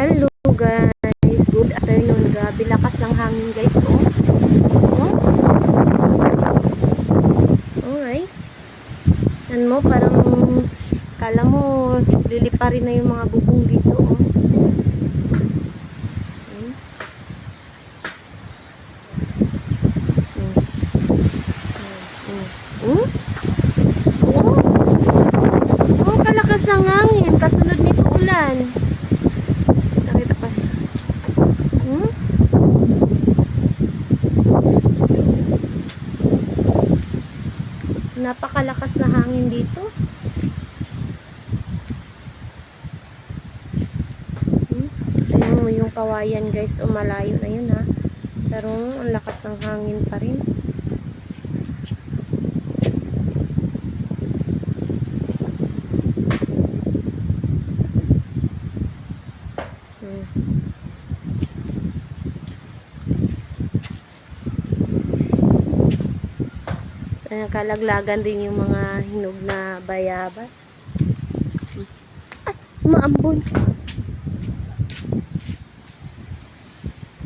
Hello guys, good afternoon. Grabe lakas ng hangin guys. Guys, yan mo, parang kala mo liliparin na yung mga bubong dito. Kalakas ng hangin, kasunod nito ulan. Nakita pa. Napakalakas na hangin dito. Ayan mo yung kawayan guys, malayo na yun ha. Pero ang lakas ng hangin pa rin. Kalaglagan din yung mga hinog na bayabas. Ay, maambon.